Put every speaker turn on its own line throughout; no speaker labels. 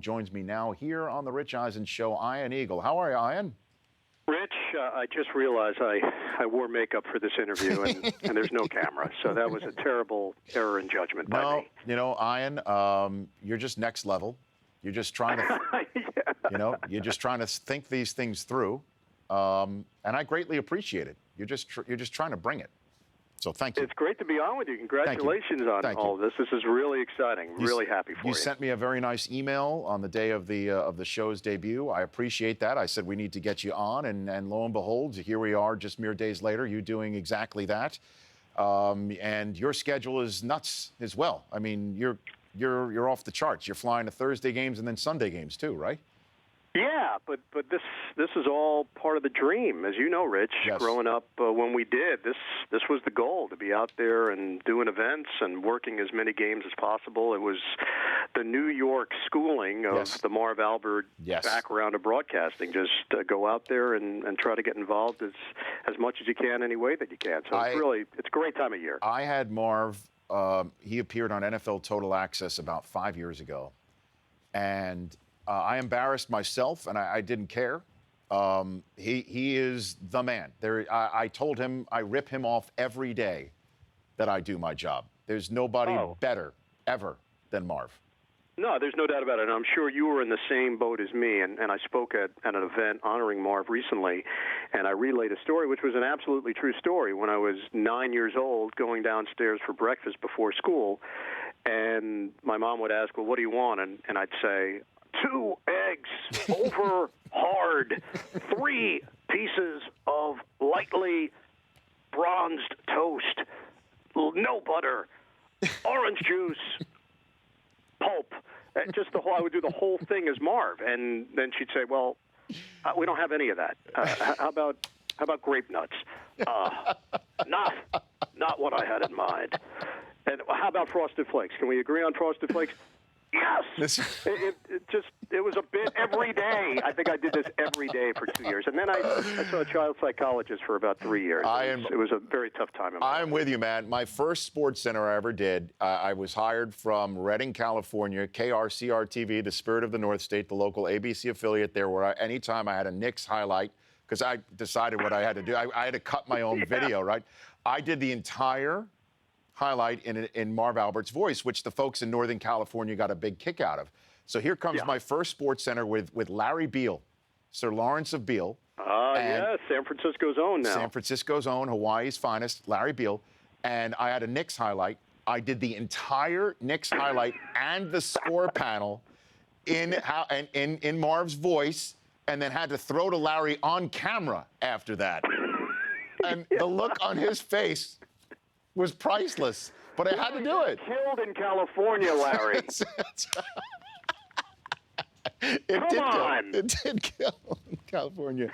joins me now here on the Rich Eisen Show, Ian Eagle. How are you, Ian?
Rich, I just realized I wore makeup for this interview, and there's no camera, so that was a terrible error in judgment by me.
You know, Ian, you're just next level. You're just trying to,
Yeah.
you're just trying to think these things through, and I greatly appreciate it. You're just trying to bring it. So thank you.
It's great to be on with you. Congratulations on all of this. This is really exciting. Really happy for you.
You sent me a very nice email on the day of the show's debut. I appreciate that. I said we need to get you on, and lo and behold, here we are just mere days later, you doing exactly that. And your schedule is nuts as well. I mean, you're off the charts. You're flying to Thursday games and then Sunday games too, right?
Yeah, but this is all part of the dream, as you know, Rich.
Yes.
Growing up, when we did this was the goal, to be out there and doing events and working as many games as possible. It was the New York schooling of the Marv Albert background of broadcasting. Just go out there and try to get involved as much as you can, any way that you can. So it's a great time of year.
I had Marv. He appeared on NFL Total Access about 5 years ago, and I embarrassed myself, and I didn't care. He is the man. I told him I rip him off every day that I do my job. There's nobody better ever than Marv.
No, there's no doubt about it. And I'm sure you were in the same boat as me. And I spoke at an event honoring Marv recently, and I relayed a story, which was an absolutely true story. When I was 9 years old, going downstairs for breakfast before school, and my mom would ask, well, what do you want? And I'd say, 2 eggs over hard, 3 pieces of lightly bronzed toast, no butter, orange juice, pulp. Just I would do the whole thing as Marv, and then she'd say, "Well, we don't have any of that. How about grape nuts? Not what I had in mind. And how about Frosted Flakes? Can we agree on Frosted Flakes?" Yes. It was a bit every day. I think I did this every day for 2 years. And then I saw a child psychologist for about 3 years. It was a very tough time in my life.
I'm with you, man. My first Sports Center I ever did, I was hired from Redding, California, KRCR-TV, the Spirit of the North State, the local ABC affiliate there, where anytime I had a Knicks highlight, because I decided what I had to do. I had to cut my own video, right? I did the entire highlight in Marv Albert's voice, which the folks in Northern California got a big kick out of. So here comes my first Sports Center with Larry Beal, Sir Lawrence of Beal.
San Francisco's own now.
San Francisco's own, Hawaii's finest, Larry Beal. And I had a Knicks highlight. I did the entire Knicks highlight and the score panel in Marv's voice, and then had to throw to Larry on camera after that. And the look on his face was priceless, but I had to do it.
Killed in California, Larry.
It did kill in California.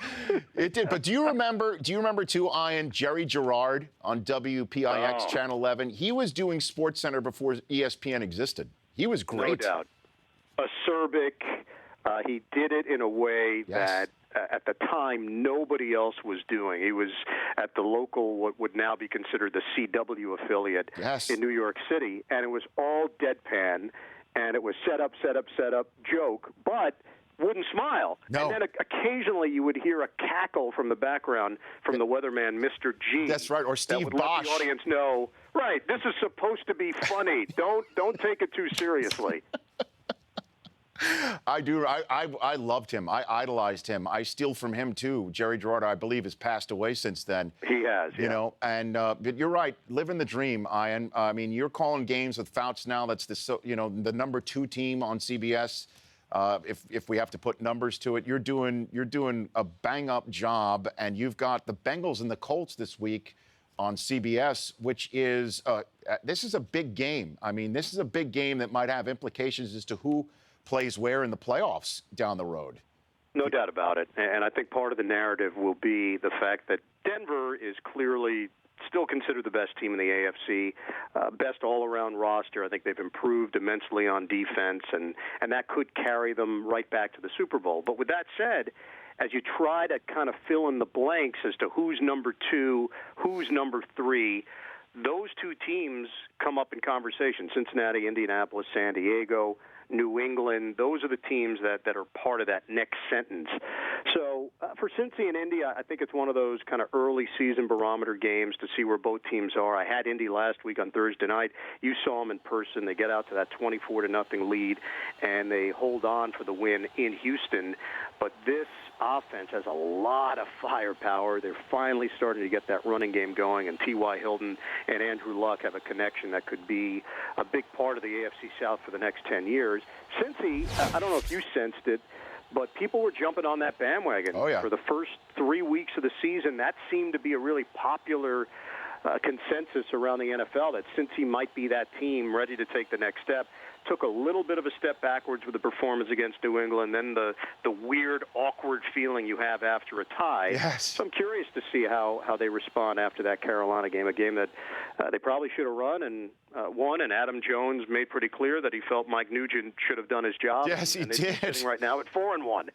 It did. But do you remember too, Ian, Jerry Gerard on WPIX Channel 11? He was doing SportsCenter before ESPN existed. He was great.
No doubt. Acerbic. He did it in a way that at the time nobody else was doing. He was at the local, what would now be considered the CW affiliate in New York City, and it was all deadpan, and it was set up, joke, but wouldn't smile.
No.
And then occasionally you would hear a cackle from the background from the weatherman, Mr. G.
That's right, or Steve
that would
Bosch.
let the audience know, right, this is supposed to be funny. Don't take it too seriously.
I do. I loved him. I idolized him. I steal from him, too. Jerry Gerard, I believe, has passed away since then.
He has,
You know, and but you're right. Living the dream, Ian. I mean, you're calling games with Fouts now. That's the number 2 team on CBS. If we have to put numbers to it, you're doing a bang-up job, and you've got the Bengals and the Colts this week on CBS, which is this is a big game. I mean, this is a big game that might have implications as to who plays where in the playoffs down the road.
No doubt about it. And I think part of the narrative will be the fact that Denver is clearly still considered the best team in the AFC, best all-around roster. I think they've improved immensely on defense, and that could carry them right back to the Super Bowl. But with that said, as you try to kind of fill in the blanks as to who's number 2, who's number 3, those two teams come up in conversation. Cincinnati, Indianapolis, San Diego, New England, those are the teams that are part of that next sentence. So for Cincy and Indy, I think it's one of those kind of early season barometer games to see where both teams are. I had Indy last week on Thursday night. You saw them in person. They get out to that 24-0 lead, and they hold on for the win in Houston. But this offense has a lot of firepower. They're finally starting to get that running game going, and T.Y. Hilton and Andrew Luck have a connection that could be a big part of the AFC South for the next 10 years. Cincy, I don't know if you sensed it, but people were jumping on that bandwagon.
Oh, yeah.
For the first 3 weeks of the season. That seemed to be a really popular consensus around the NFL that Cincy might be that team ready to take the next step. Took a little bit of a step backwards with the performance against New England, then the weird, awkward feeling you have after a tie.
Yes.
So I'm curious to see how they respond after that Carolina game, a game that they probably should have run and won, and Adam Jones made pretty clear that he felt Mike Nugent should have done his job.
Yes, he
and
did.
Sitting right now at 4-1.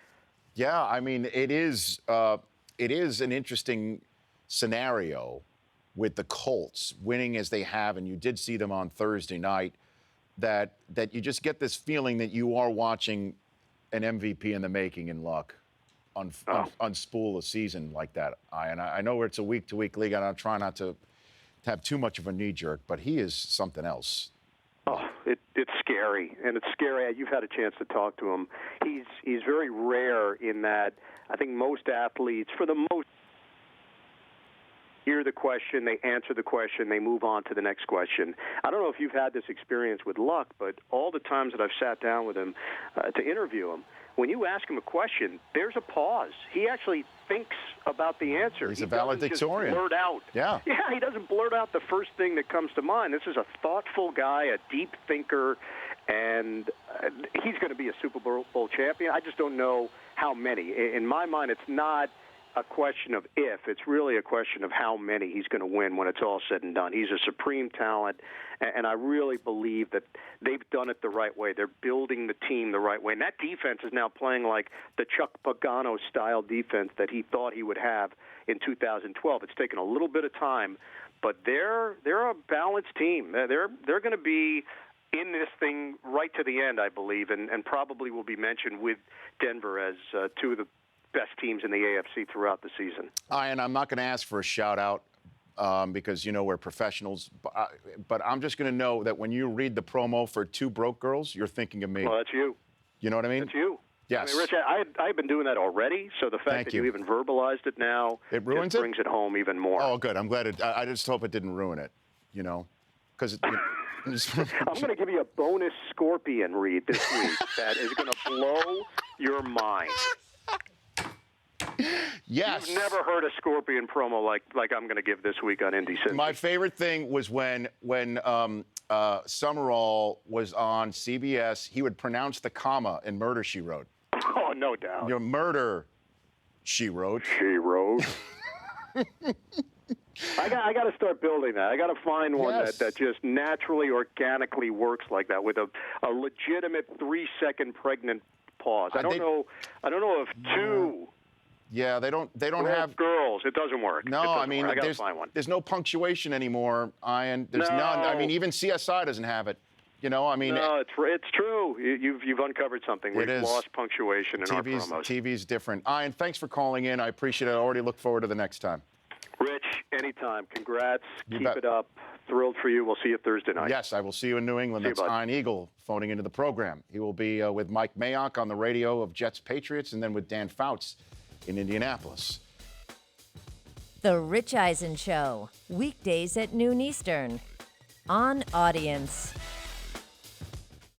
Yeah, I mean, it is an interesting scenario with the Colts winning as they have, and you did see them on Thursday night, that you just get this feeling that you are watching an MVP in the making in Luck unspool a season like that. I know it's a week-to-week league, and I'm trying not to have too much of a knee-jerk, but he is something else.
Oh, it's scary, and it's scary. You've had a chance to talk to him. He's very rare in that I think most athletes, for the most, hear the question, they answer the question, they move on to the next question. I don't know if you've had this experience with Luck, but all the times that I've sat down with him to interview him, when you ask him a question, there's a pause. He actually thinks about the answer.
He's
he
a valedictorian.
Doesn't just blurt out.
Yeah.
Yeah, he doesn't blurt out the first thing that comes to mind. This is a thoughtful guy, a deep thinker, and he's going to be a Super Bowl champion. I just don't know how many. In my mind, it's not a question of if. It's really a question of how many he's going to win when it's all said and done. He's a supreme talent, and I really believe that they've done it the right way. They're building the team the right way. And that defense is now playing like the Chuck Pagano-style defense that he thought he would have in 2012. It's taken a little bit of time, but they're a balanced team. They're going to be in this thing right to the end, I believe, and probably will be mentioned with Denver as two of the best teams in the AFC throughout the season.
And I'm not going to ask for a shout-out because, we're professionals. But I'm just going to know that when you read the promo for Two Broke Girls, you're thinking of me.
Well, that's you.
You know what I mean?
That's you.
Yes.
I mean, Rich, I've been doing that already, so the fact that you even verbalized it now
it ruins
just brings it home even more.
Oh, good. I'm glad I just hope it didn't ruin it, because
I'm going to give you a bonus Scorpion read this week that is going to blow your mind.
Yes.
You've never heard a Scorpion promo like I'm going to give this week on Indy Cincy.
My favorite thing was when Summerall was on CBS. He would pronounce the comma in Murder, She Wrote.
Oh, no doubt.
Murder, She Wrote.
She wrote. I got to start building that. I got to find one that just naturally, organically works like that with a legitimate 3-second pregnant pause. I don't know if two.
Yeah, they don't have
girls. It doesn't work.
No, I mean,
I gotta find one.
There's no punctuation anymore, Ian. There's none. I mean, even CSI doesn't have it. I mean.
No, it's true. You've uncovered something. We've lost punctuation in our promos.
TV's different. Ian, thanks for calling in. I appreciate it. I already look forward to the next time.
Rich, anytime. Congrats. Keep it up. Thrilled for you. We'll see you Thursday night.
Yes, I will see you in New England. That's Ian Eagle phoning into the program. He will be with Mike Mayock on the radio of Jets Patriots, and then with Dan Fouts in Indianapolis.
The Rich Eisen Show, weekdays at noon Eastern, on Audience.